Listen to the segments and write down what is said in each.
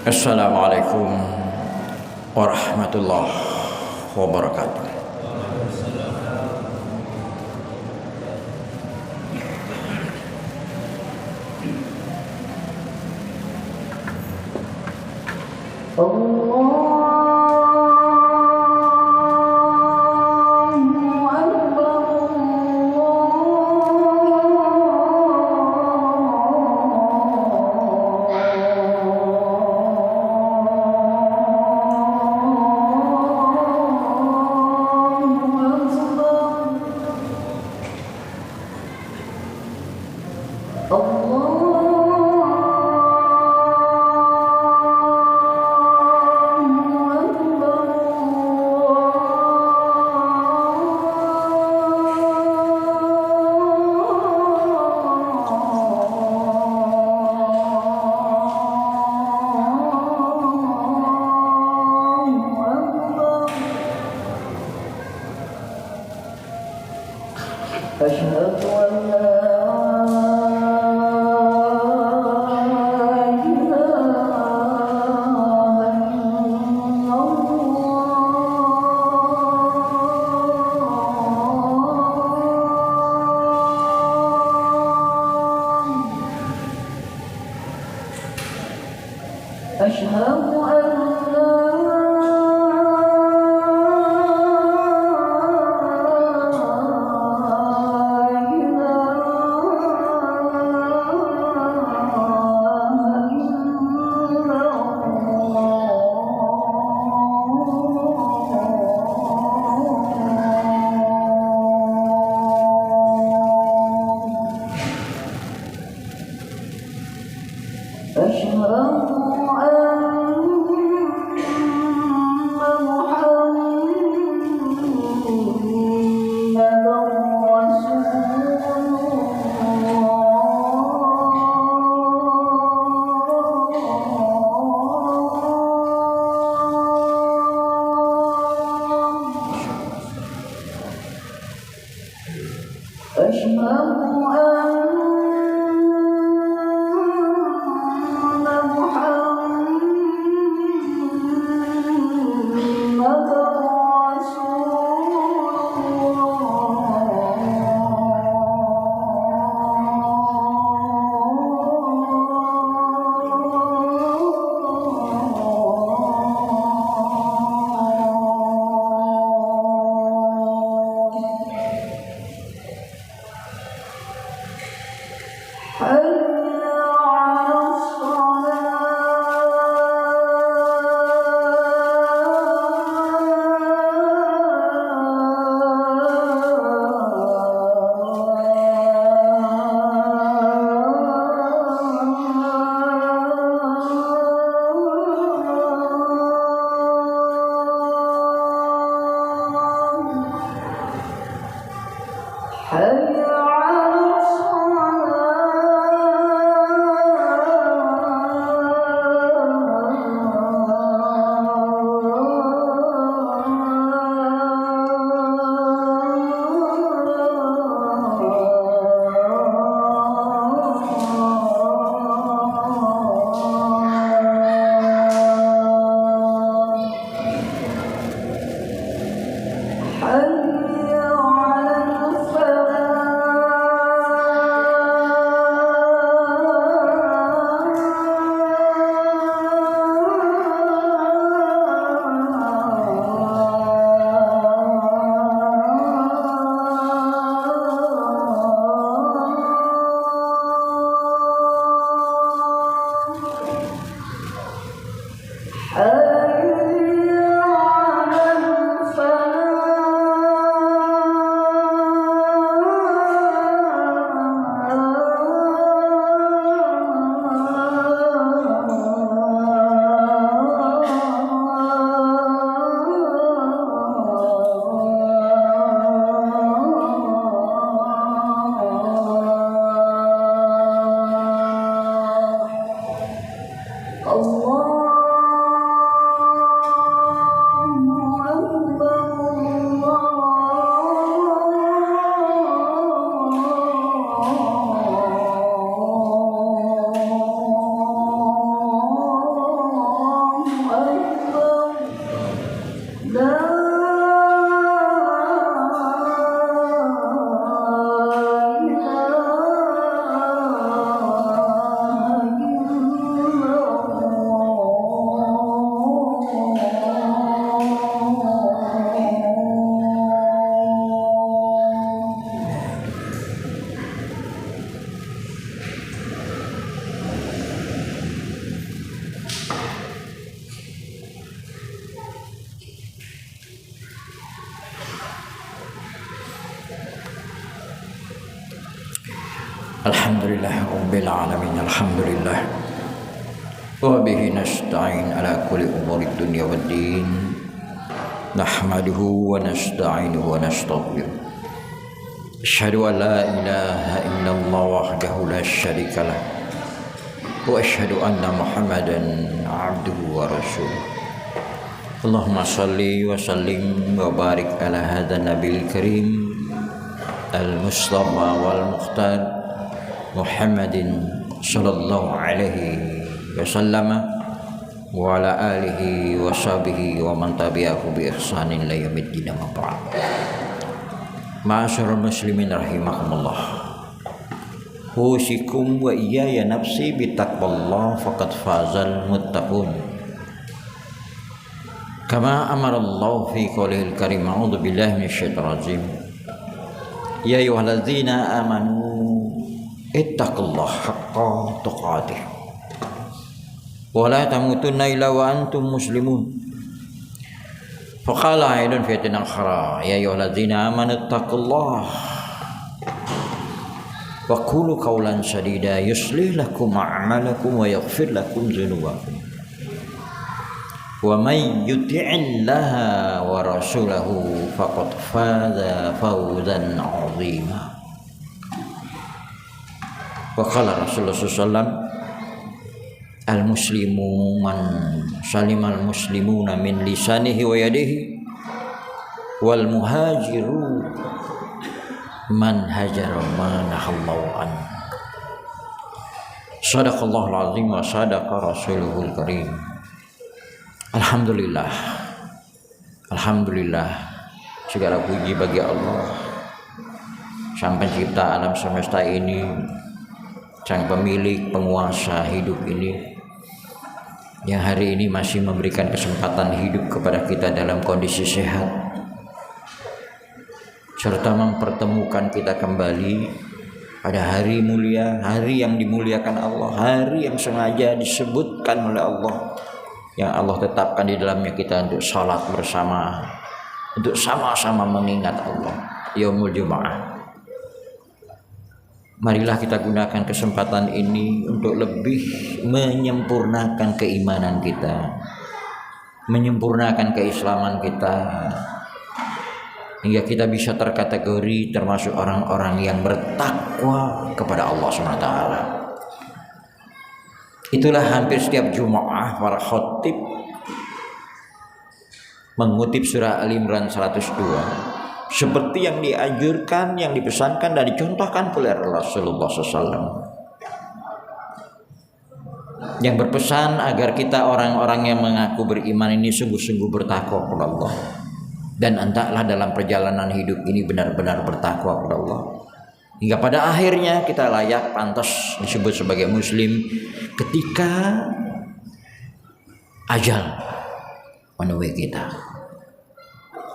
Assalamualaikum warahmatullahi wabarakatuh. أشهد أن لا Alhamdulillah Rabbil Alamin. Alhamdulillah wa bihi nasta'in ala kulli umuri dunya waddin. Nahmaduhu wa nasta'inuhu wa nastaghfiruh. Asyhadu an la ilaha illallah wahdahu la syarika lah wa asyhadu anna Muhammadan abduhu wa rasuluh. Allahumma salli wa sallim wa barik ala hadzal nabiyil karim al-mustafa wal mukhtar Muhammadin sallallahu alaihi wasallam wa ala alihi wa sahbihi wa man tabi'ahu bi ihsanin ila yaumiddin amma ba'd. Ma'asyiral muslimin rahimakumullah. Usikum wa iyaya nafsi bi taqwallah faqad fazal muttaqun. Kama amara Allah fi qoulihil karim, a'udzu billahi minasyaitonir rajim. Ya ayyuhalladzina amanu ittaqullaha haqqa tuqatih wa la tamutunna illa wa antum muslimun. Faqala aidun fi ayatin akhra, ya ayyuhalladzina amanu ittaqullaha wa qulu qawlan sadida yuslih lakum a'malakum wa yaghfir lakum dzunubakum wa may yuti'illaha wa rasulahu faqad faza fawzan 'azima. Wa qala Rasulullah sallallahu al-muslimu man salimal muslimuna min lisanihi wa yadihi wal muhajiru man hajara ma nahallahu an. Shadaqallahul azim wa sadaqa rasuluhul karim. Alhamdulillah, alhamdulillah, segala puji bagi Allah, sang pencipta alam semesta ini, sang pemilik penguasa hidup ini, yang hari ini masih memberikan kesempatan hidup kepada kita dalam kondisi sehat, serta mempertemukan kita kembali pada hari mulia, hari yang dimuliakan Allah, hari yang sengaja disebutkan oleh Allah, yang Allah tetapkan di dalamnya kita untuk salat bersama, untuk sama-sama mengingat Allah, Yaumul Jumu'ah. Marilah kita gunakan kesempatan ini untuk lebih menyempurnakan keimanan kita, menyempurnakan keislaman kita, hingga kita bisa terkategori termasuk orang-orang yang bertakwa kepada Allah SWT. Itulah hampir setiap Jumaah para khatib mengutip surah Al-Imran 102 seperti yang dianjurkan, yang dipesankan dan dicontohkan oleh Rasulullah SAW, yang berpesan agar kita orang-orang yang mengaku beriman ini sungguh-sungguh bertakwa kepada Allah, dan hendaklah dalam perjalanan hidup ini benar-benar bertakwa kepada Allah, hingga pada akhirnya kita layak pantas disebut sebagai muslim ketika ajal menemui kita.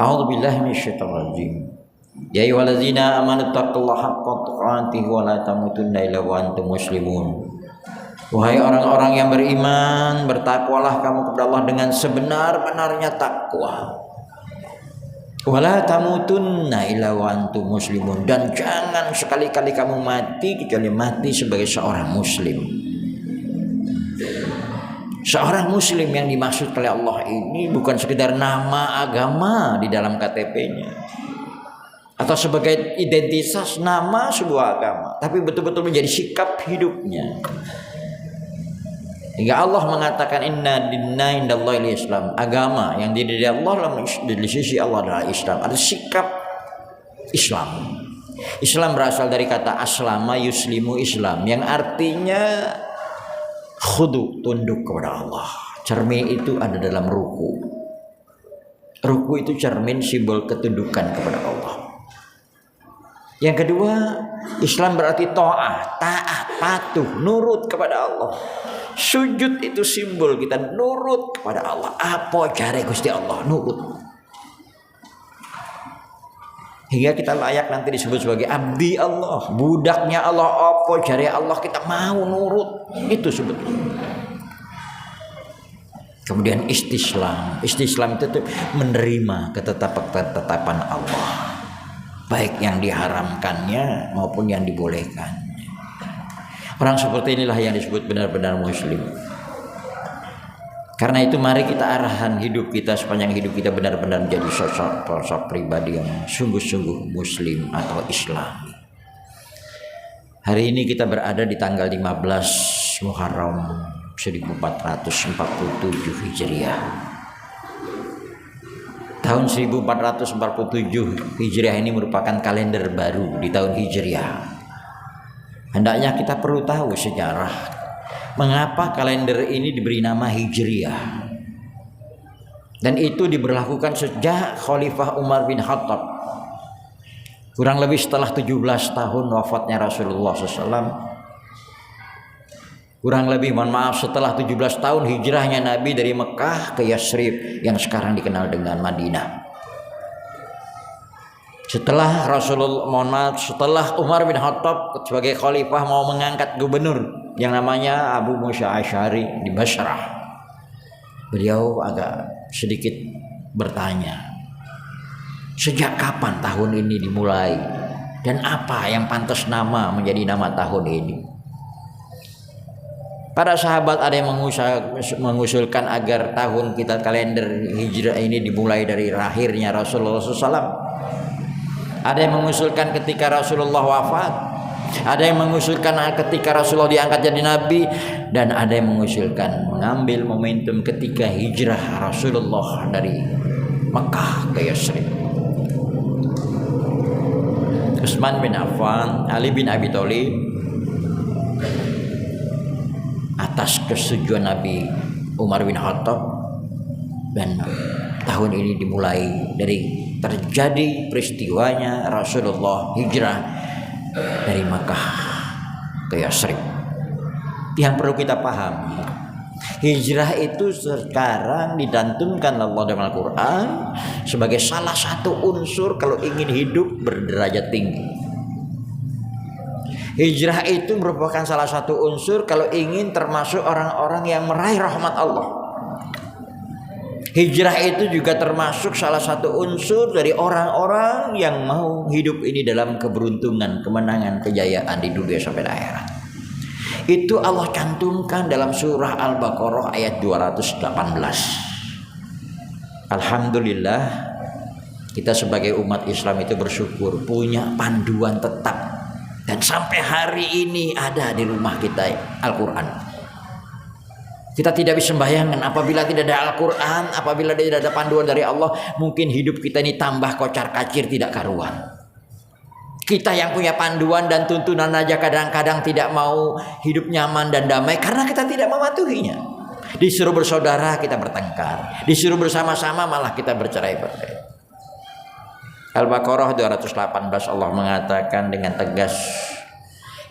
A'udzubillahi minasyaitonir rajim. Ya ayyuhallazina amanu taqullaha haqqa tuqatih wa la tamutunna illa wa antum muslimun. Wahai orang-orang yang beriman, bertakwalah kamu kepada Allah dengan sebenar-benarnya takwa. Wa la tamutunna illa wa antum muslimun, dan jangan sekali-kali kamu mati kecuali mati sebagai seorang muslim. Seorang muslim yang dimaksud oleh Allah ini bukan sekedar nama agama di dalam KTP-nya atau sebagai identitas nama sebuah agama, tapi betul-betul menjadi sikap hidupnya. Hingga Allah mengatakan inna dinna indallahi Islam, agama yang diri Allah di sisi Allah adalah Islam, ada sikap Islam. Islam berasal dari kata aslama yuslimu Islam, yang artinya khudu, tunduk kepada Allah. Cermin itu ada dalam ruku. Ruku itu cermin simbol ketundukan kepada Allah. Yang kedua, Islam berarti ta'ah, taat, patuh, nurut kepada Allah. Sujud itu simbol kita nurut kepada Allah. Apa jare Gusti Allah, nurut. Hingga kita layak nanti disebut sebagai abdi Allah, budaknya Allah. Apa jare Allah, kita mau nurut. Itu sebetulnya. Kemudian istislam. Istislam itu menerima ketetapan Allah, baik yang diharamkannya maupun yang dibolehkannya. Orang seperti inilah yang disebut benar-benar muslim. Karena itu mari kita arahkan hidup kita sepanjang hidup kita benar-benar menjadi sosok pribadi yang sungguh-sungguh muslim atau islami. Hari ini kita berada di tanggal 15 Muharram 1447 Hijriah. Tahun 1447 Hijriah ini merupakan kalender baru di tahun Hijriah. Hendaknya kita perlu tahu sejarah mengapa kalender ini diberi nama Hijriah. Dan itu diberlakukan sejak Khalifah Umar bin Khattab. Kurang lebih setelah 17 tahun wafatnya Rasulullah SAW. Kurang lebih, setelah 17 tahun hijrahnya Nabi dari Mekah ke Yasrib yang sekarang dikenal dengan Madinah. Setelah setelah Umar bin Khattab sebagai khalifah mau mengangkat gubernur yang namanya Abu Musa Asy'ari di Basrah, beliau agak sedikit bertanya, sejak kapan tahun ini dimulai dan apa yang pantas nama menjadi nama tahun ini? Para sahabat ada yang mengusulkan agar tahun kita kalender hijrah ini dimulai dari lahirnya Rasulullah SAW. Ada yang mengusulkan ketika Rasulullah wafat. Ada yang mengusulkan ketika Rasulullah diangkat jadi nabi. Dan ada yang mengusulkan mengambil momentum ketika hijrah Rasulullah dari Mekah ke Yasrib. Utsman bin Affan, Ali bin Abi Thalib, atas kesetujuan Nabi Umar bin Khattab, dan tahun ini dimulai dari terjadi peristiwanya Rasulullah hijrah dari Makkah ke Yasrib. Yang perlu kita pahami, hijrah itu sekarang dicantumkan Allah dalam Al-Quran sebagai salah satu unsur kalau ingin hidup berderajat tinggi. Hijrah itu merupakan salah satu unsur kalau ingin termasuk orang-orang yang meraih rahmat Allah. Hijrah itu juga termasuk salah satu unsur dari orang-orang yang mau hidup ini dalam keberuntungan, kemenangan, kejayaan di dunia sampai akhirat. Itu Allah cantumkan dalam surah Al-Baqarah ayat 218. Alhamdulillah, kita sebagai umat Islam itu bersyukur punya panduan tetap. Dan sampai hari ini ada di rumah kita Al-Quran. Kita tidak bisa membayangkan apabila tidak ada Al-Quran, apabila tidak ada panduan dari Allah, mungkin hidup kita ini tambah kocar kacir tidak karuan. Kita yang punya panduan dan tuntunan aja kadang-kadang tidak mau hidup nyaman dan damai karena kita tidak mematuhinya. Disuruh bersaudara kita bertengkar, disuruh bersama-sama malah kita bercerai-berai. Al-Baqarah 218 Allah mengatakan dengan tegas,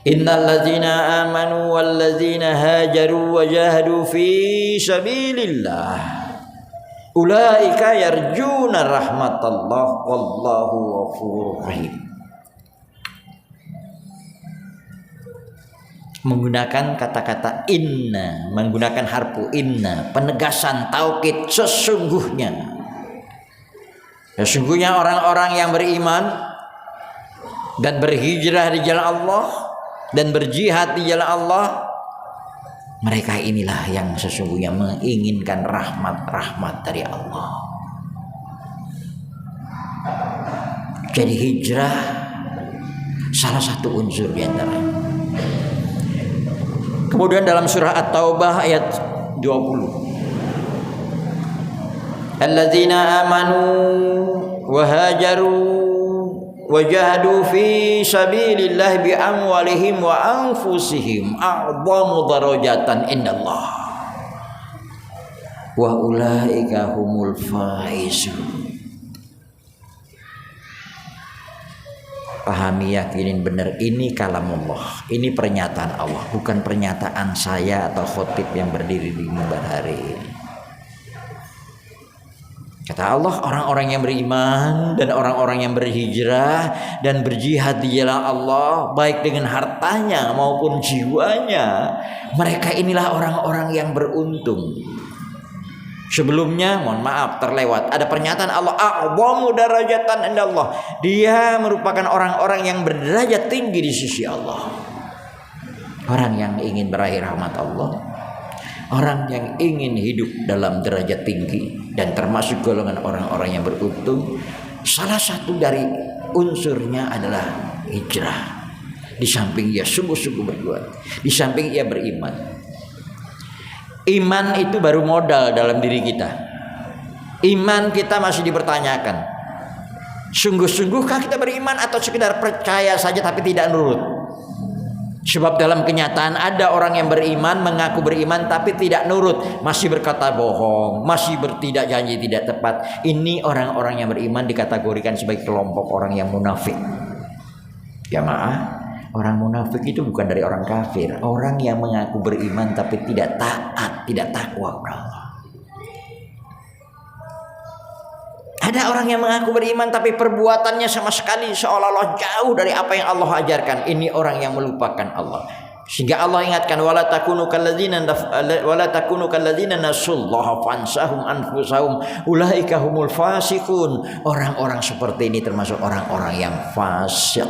Innal ladzina amanu wal ladzina hajaru wa jahadu fi sabilillah ulaika yarjuna rahmatallah wallahu ghafurur rahim. Menggunakan kata-kata inna, menggunakan harfu inna, penegasan taukid sesungguhnya. Sesungguhnya orang-orang yang beriman dan berhijrah di jalan Allah dan berjihad di jalan Allah, mereka inilah yang sesungguhnya menginginkan rahmat-rahmat dari Allah. Jadi hijrah salah satu unsur di antaranya. Kemudian dalam surah At-Taubah ayat 20, alladzina amanu wa hajaru wa jahadu fi sabilillah bi amwalihim wa anfusihim a'zamu darajatan indallah wa ulaika humul faizun. Pahami, yakinin benar, ini kalamullah, ini pernyataan Allah, bukan pernyataan saya atau khotib yang berdiri di mimbar hari ini. Kata Allah, orang-orang yang beriman dan orang-orang yang berhijrah dan berjihad di jalan Allah, baik dengan hartanya maupun jiwanya, mereka inilah orang-orang yang beruntung. Sebelumnya, mohon maaf, terlewat. Ada pernyataan Allah, a'zamu darajatan indallah. Dia merupakan orang-orang yang berderajat tinggi di sisi Allah. orang yang ingin meraih rahmat Allah, orang yang ingin hidup dalam derajat tinggi dan termasuk golongan orang-orang yang beruntung, salah satu dari unsurnya adalah hijrah. Di samping ia sungguh-sungguh berbuat, di samping ia beriman. Iman itu baru modal dalam diri kita. Iman kita masih dipertanyakan. Sungguh-sungguhkah kita beriman atau sekedar percaya saja tapi tidak nurut? Sebab dalam kenyataan ada orang yang beriman, mengaku beriman tapi tidak nurut, masih berkata bohong, masih bertidak janji tidak tepat. Ini orang-orang yang beriman dikategorikan sebagai kelompok orang yang munafik. Jamaah, orang munafik itu bukan dari orang kafir, orang yang mengaku beriman tapi tidak taat, tidak takwa kepada Allah. Ada orang yang mengaku beriman tapi perbuatannya sama sekali seolah-olah jauh dari apa yang Allah ajarkan. Ini orang yang melupakan Allah. Sehingga Allah ingatkan wala takunu kalladzina nasullaha fansahum anfusahum ulaika humul fasiqun. Orang-orang seperti ini termasuk orang-orang yang fasik.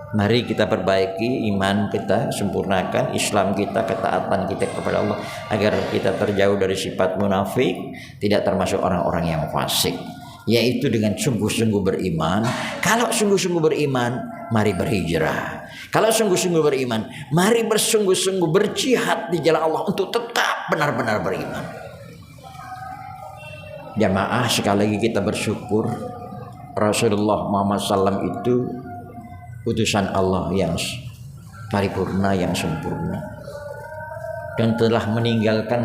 Mari kita perbaiki iman kita, sempurnakan Islam kita, ketaatan kita kepada Allah agar kita terjauh dari sifat munafik, tidak termasuk orang-orang yang fasik, yaitu dengan sungguh-sungguh beriman. Kalau sungguh-sungguh beriman, mari berhijrah. Kalau sungguh-sungguh beriman, mari bersungguh-sungguh berjihad di jalan Allah untuk tetap benar-benar beriman. Jamaah, sekali lagi kita bersyukur Rasulullah Muhammad SAW itu utusan Allah yang paripurna, yang sempurna, dan telah meninggalkan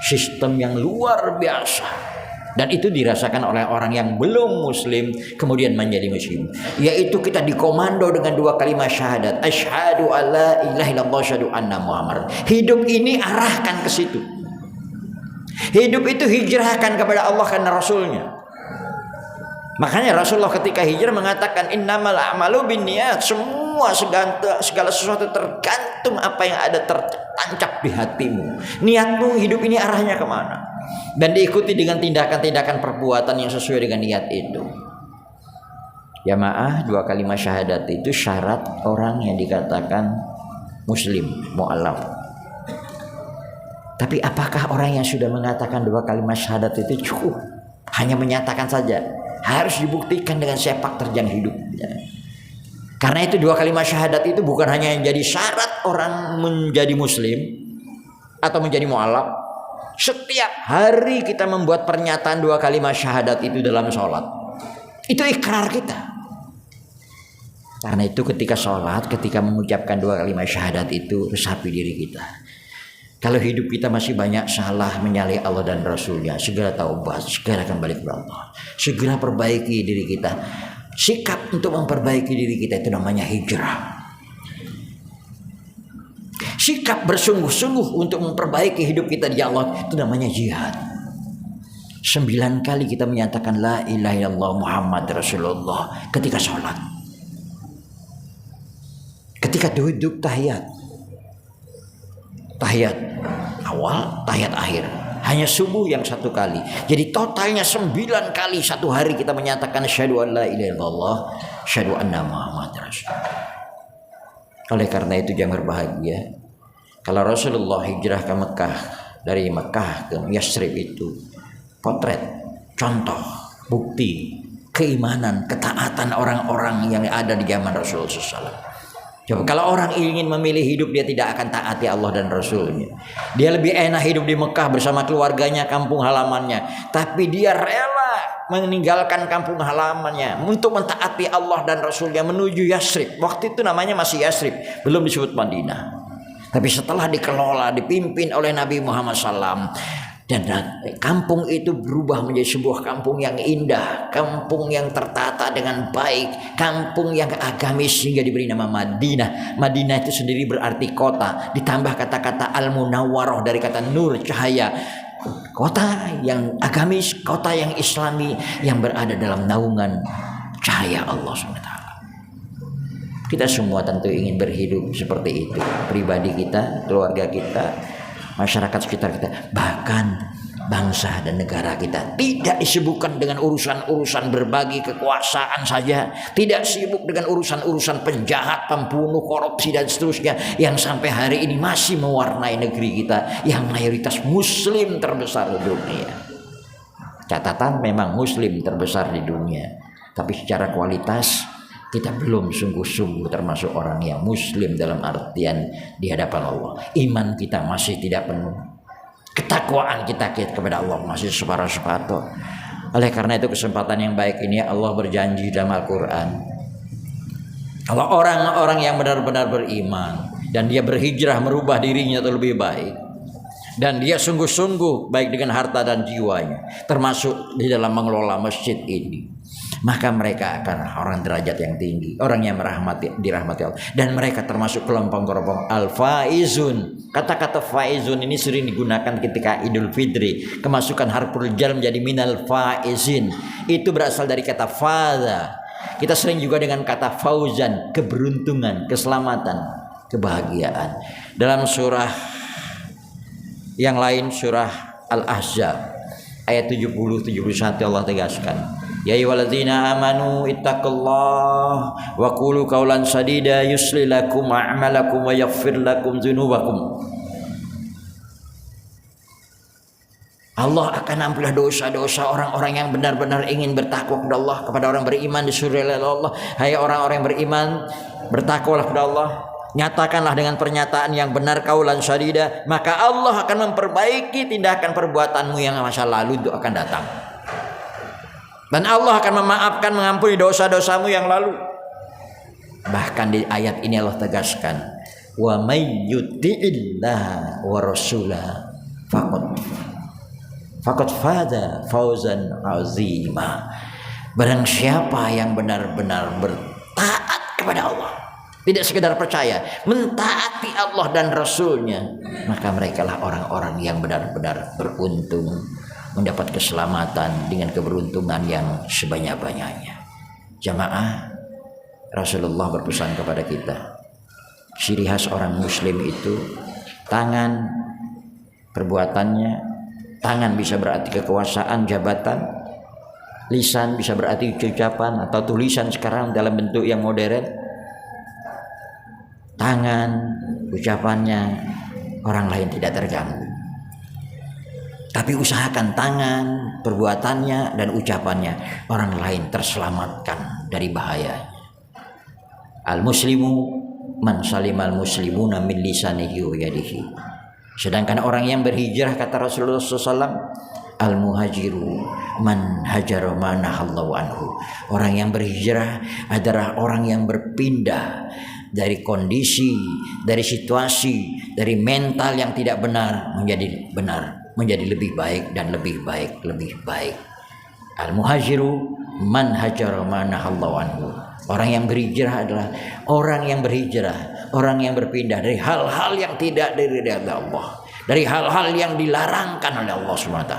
sistem yang luar biasa, dan itu dirasakan oleh orang yang belum muslim kemudian menjadi muslim, yaitu kita dikomando dengan dua kalimat syahadat, asyhadu alla ilaha illallah asyhadu anna muhammad. Hidup ini arahkan ke situ. Hidup itu hijrahkan kepada Allah dan Rasulnya. Makanya Rasulullah ketika hijrah mengatakan innamal a'malu binniyat. Semua segala sesuatu tergantung apa yang ada tertancap di hatimu. Niatmu hidup ini arahnya kemana? Dan diikuti dengan tindakan-tindakan perbuatan yang sesuai dengan niat itu. Jamaah, dua kalimat syahadat itu syarat orang yang dikatakan muslim, mu'allaf. Tapi apakah orang yang sudah mengatakan dua kalimat syahadat itu cukup? Hanya menyatakan saja? Harus dibuktikan dengan sepak terjang hidupnya. Karena itu dua kalimat syahadat itu bukan hanya yang jadi syarat orang menjadi muslim atau menjadi mu'allaf. Setiap hari kita membuat pernyataan dua kalimat syahadat itu dalam sholat. Itu ikrar kita. Karena itu ketika sholat, ketika mengucapkan dua kalimat syahadat itu, resapi diri kita. Kalau hidup kita masih banyak salah, menyalahi Allah dan Rasulnya, segera taubat, segera kembali kepada Allah, segera perbaiki diri kita. Sikap untuk memperbaiki diri kita itu namanya hijrah. Sikap bersungguh-sungguh untuk memperbaiki hidup kita di Allah itu namanya jihad. 9 kali kita menyatakan la ilaha illallah Muhammad Rasulullah ketika sholat, ketika duduk tahiyat awal, tahiyat akhir. Hanya subuh yang 1 kali. Jadi totalnya 9 kali satu hari kita menyatakan asyhadu an la ilaha illallah, asyhadu anna Muhammad Rasulullah. Oleh karena itu jangan berbahagia kalau Rasulullah hijrah ke Mekah, dari Mekah ke Yasrib itu potret, contoh, bukti keimanan, ketaatan orang-orang yang ada di zaman Rasulullah SAW. Coba kalau orang ingin memilih hidup, dia tidak akan taati Allah dan Rasulnya. Dia lebih enak hidup di Mekah bersama keluarganya, kampung halamannya. Tapi dia rela meninggalkan kampung halamannya untuk mentaati Allah dan Rasulnya menuju Yasrib. Waktu itu namanya masih Yasrib, belum disebut Madinah. Tapi setelah dikelola, dipimpin oleh Nabi Muhammad SAW, dan kampung itu berubah menjadi sebuah kampung yang indah, kampung yang tertata dengan baik, kampung yang agamis sehingga diberi nama Madinah. Madinah itu sendiri berarti kota, ditambah kata-kata Al-Munawwarah dari kata nur, cahaya. Kota yang agamis, kota yang islami, yang berada dalam naungan cahaya Allah SWT. Kita semua tentu ingin berhidup seperti itu, pribadi kita, keluarga kita, masyarakat sekitar kita, bahkan bangsa dan negara kita. Tidak disibukkan dengan urusan-urusan berbagi kekuasaan saja, tidak sibuk dengan urusan-urusan penjahat, pembunuh, korupsi dan seterusnya yang sampai hari ini masih mewarnai negeri kita yang mayoritas muslim terbesar di dunia. Catatan memang muslim terbesar di dunia, tapi secara kualitas kita belum sungguh-sungguh termasuk orang yang muslim dalam artian di hadapan Allah. Iman kita masih tidak penuh, ketakwaan kita kepada Allah masih separuh-separuh. Oleh karena itu kesempatan yang baik ini Allah berjanji dalam Al-Quran, kalau orang-orang yang benar-benar beriman dan dia berhijrah merubah dirinya lebih baik, dan dia sungguh-sungguh baik dengan harta dan jiwanya, termasuk di dalam mengelola masjid ini, maka mereka akan orang derajat yang tinggi, orang yang dirahmati Allah, dan mereka termasuk kelompok-kelompok al-faizun. Kata-kata faizun ini sering digunakan ketika Idul Fitri, kemasukan harful jar menjadi minal faizin, itu berasal dari kata faza. Kita sering juga dengan kata fauzan, keberuntungan, keselamatan, kebahagiaan. Dalam surah yang lain, surah Al-Ahzab ayat 70-71 Allah tegaskan, ya ayyuhalladzina amanu ittaqullaha wa qulu qawlan sadida yuslih lakum a'malakum wa yaghfir lakum dzunubakum. Allah akan ampunlah dosa-dosa orang-orang yang benar-benar ingin bertakwa kepada Allah, kepada orang beriman disuruh oleh Allah, hai orang-orang yang beriman, bertakwalah kepada Allah. Nyatakanlah dengan pernyataan yang benar kaulan sadida, maka Allah akan memperbaiki tindakan perbuatanmu yang masa lalu itu akan datang. Dan Allah akan memaafkan, mengampuni dosa-dosamu yang lalu. Bahkan di ayat ini Allah tegaskan, wa may yuti'illah wa rasulah faqad faza fauzan azima. Barang siapa yang benar-benar bertaat kepada Allah, tidak sekedar percaya, mentaati Allah dan Rasulnya, maka mereka lah orang-orang yang benar-benar beruntung, mendapat keselamatan dengan keberuntungan yang sebanyak-banyaknya. Jamaah, Rasulullah berpesan kepada kita, ciri khas orang muslim itu tangan, perbuatannya. Tangan bisa berarti kekuasaan, jabatan. Lisan bisa berarti ucapan atau tulisan sekarang dalam bentuk yang modern. Tangan, ucapannya orang lain tidak terganggu. Tapi usahakan tangan, perbuatannya dan ucapannya orang lain terselamatkan dari bahaya. Al-muslimu man salimal muslimuna min lisanihi wa yadihi. Sedangkan orang yang berhijrah, kata Rasulullah SAW, al-muhajiru man hajara ma nahallahu anhu. Orang yang berhijrah adalah orang yang berpindah dari kondisi, dari situasi, dari mental yang tidak benar menjadi benar, menjadi lebih baik dan lebih baik, lebih baik. Al-muhajiru man hajara ma nahallahu anhu. Orang yang berhijrah adalah orang yang berhijrah, orang yang berpindah dari hal-hal yang tidak diridhai Allah, dari hal-hal yang dilarangkan oleh Allah SWT.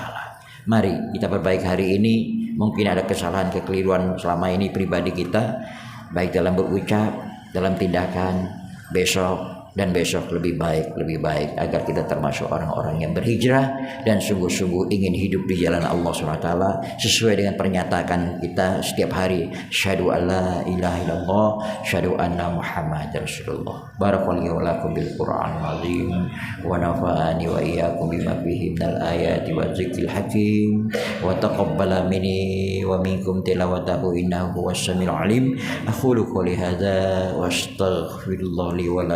Mari kita perbaiki hari ini. Mungkin ada kesalahan, kekeliruan selama ini pribadi kita, baik dalam berucap, dalam tindakan. Besok dan besok lebih baik agar kita termasuk orang-orang yang berhijrah dan sungguh-sungguh ingin hidup di jalan Allah SWT sesuai dengan pernyataan kita setiap hari, syahadu alla ilaha illallah, syahadu anna muhammadar rasulullah. Barakallahu lakum bil Qur'anil azim wa nafa'ani wa iyyakum bima fihi minal ayati wa dzikril hakim wa taqabbala minni wa minkum tilawatahu innahu huwas-sami'ul alim. Aqulu qouli hadza wa astaghfirullah li wa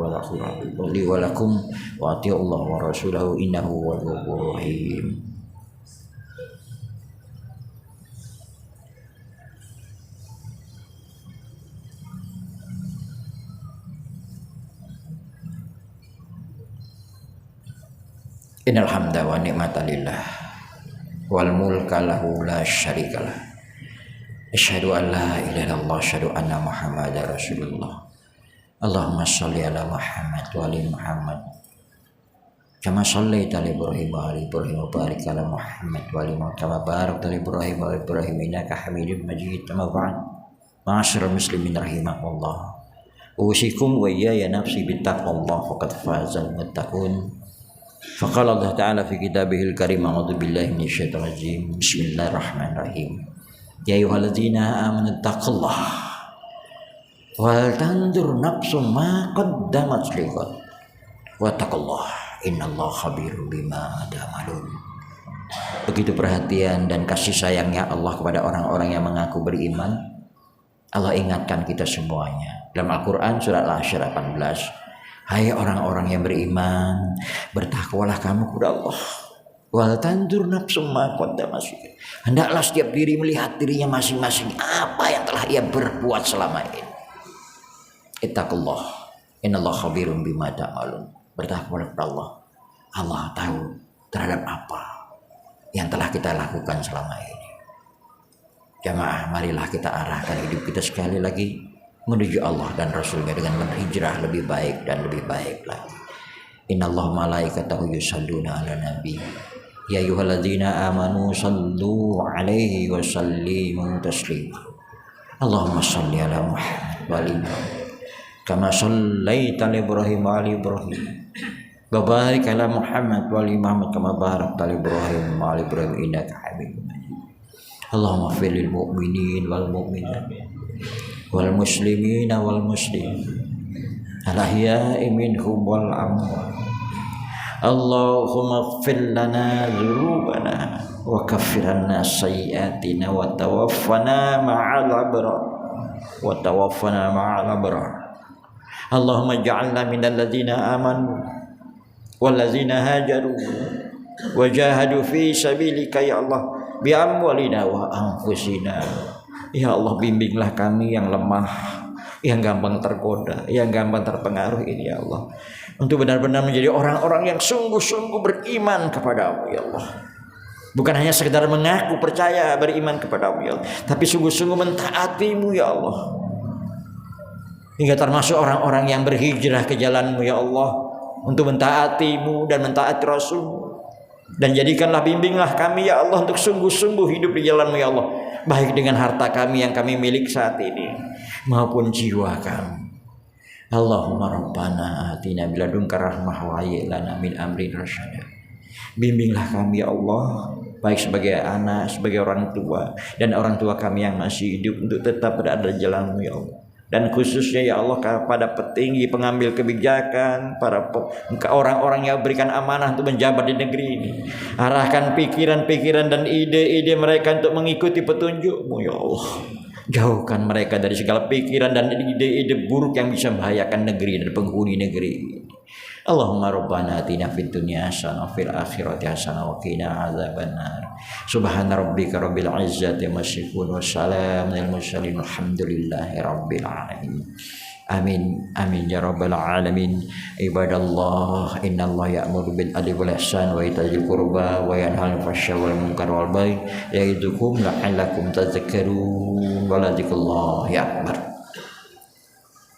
li wa lakum wa atiullah wa rasulahu innahu huwal ghafurur rahim. Innal hamda wa ni'mata lillah wal mulka lahu la syarikalah. Asyhadu an la ilaha illallah, asyhadu anna muhammadar rasulullah. Allahumma sholli ala Muhammad wa ali Muhammad kama shallaita ala Ibrahim wa ali Ibrahim wa barik ala Muhammad wa ali Muhammad kama barakta ala Ibrahim wa ali Ibrahim innaka Hamidum Majid. Amma ba'd. Ma'asyiral muslimin rahimakumullah. Usikum wa iyaya nafsi bittaqwallah faqad fazal muttaqun. Faqala Allah Ta'ala fi kitabihil karim, a'udzu billahi minasyaitonir rajim. Bismillahirrahmanirrahim. Ya ayyuhalladzina amanu taqullaha wal tanzur nafsum ma qaddamat lighad wa taqullaha innallaha khabirum bima ta'malun. Begitu perhatian dan kasih sayangnya Allah kepada orang-orang yang mengaku beriman, Allah ingatkan kita semuanya. Dalam Al-Quran surat Al-Hasyr 18, hai orang-orang yang beriman, bertakwalah kamu kepada Allah. Wal tanzur nafsum ma qaddamat lighad. Hendaklah setiap diri melihat dirinya masing-masing apa yang telah ia berbuat selama ini. Ittaqullah innallaha khabirum bima ta'malun. Bertakwalah kepada Allah. Allah tahu terhadap apa yang telah kita lakukan selama ini. Jamaah, marilah kita arahkan hidup kita sekali lagi menuju Allah dan Rasulnya dengan berhijrah lebih baik dan lebih baik lagi. Innallaha malaikatahu yusalluna 'alan nabi. Ya ayyuhalladzina amanu sallu 'alaihi wa sallimu taslima. Allahumma shalli 'ala Muhammad wa ali Muhammad kama shallaita 'ala Ibrahim wa ali Ibrahim. Wa barik 'ala Muhammad wa ali Muhammad kama barakta 'ala Ibrahim wa ali Ibrahim innaka Hamidum Majid. Allahumma ighfir lil mu'minin wal mu'minat wal muslimina wal muslimin al ahya'i minhum wal amwat. Allahumma ighfir lana dzunubana wa kaffir 'anna sayyi'atina wa tawaffana ma'al abrar Allahumma ij'alna minal ladzina amanu wal ladzina hajaru wa jahadu fi sabilika ya Allah bi amwalina wa anfusina. Ya Allah, bimbinglah kami yang lemah, yang gampang tergoda, yang gampang terpengaruh ini ya Allah, untuk benar-benar menjadi orang-orang yang sungguh-sungguh beriman kepadamu ya Allah. Bukan hanya sekedar mengaku percaya beriman kepadamu ya Allah, tapi sungguh-sungguh mentaatimu ya Allah. Hingga termasuk orang-orang yang berhijrah ke jalanmu ya Allah, untuk mentaatimu dan mentaati Rasulmu. Dan jadikanlah, bimbinglah kami ya Allah untuk sungguh-sungguh hidup di jalanmu ya Allah, baik dengan harta kami yang kami milik saat ini maupun jiwa kami. Allahumma rabbana atina biladunka rahmah wa hayyi lana min amrina rasyada. Bimbinglah kami ya Allah, baik sebagai anak, sebagai orang tua, dan orang tua kami yang masih hidup, untuk tetap berada di jalanmu ya Allah. Dan khususnya ya Allah kepada petinggi, pengambil kebijakan, para orang-orang yang berikan amanah untuk menjabat di negeri ini. Arahkan pikiran-pikiran dan ide-ide mereka untuk mengikuti petunjuk-Mu ya Allah. Jauhkan mereka dari segala pikiran dan ide-ide buruk yang bisa membahayakan negeri dan penghuni negeri ini. Allahumma rabbana atina fid dunya hasanah wa fil akhirati hasanah wa qina adzabannar. Subhana rabbika rabbil izzati amma yasifun wa salamun alal mursalin walhamdulillahi rabbil alamin. Amin amin ya rabbal alamin. Ibadallah, innallaha ya'muru bil adli wal ihsan wa ita'i dzil qurba wa yanha 'anil fahsya'i wal munkar wal baghi ya'idukum la'allakum tadhakkarun wa la dzikrullahi akbar.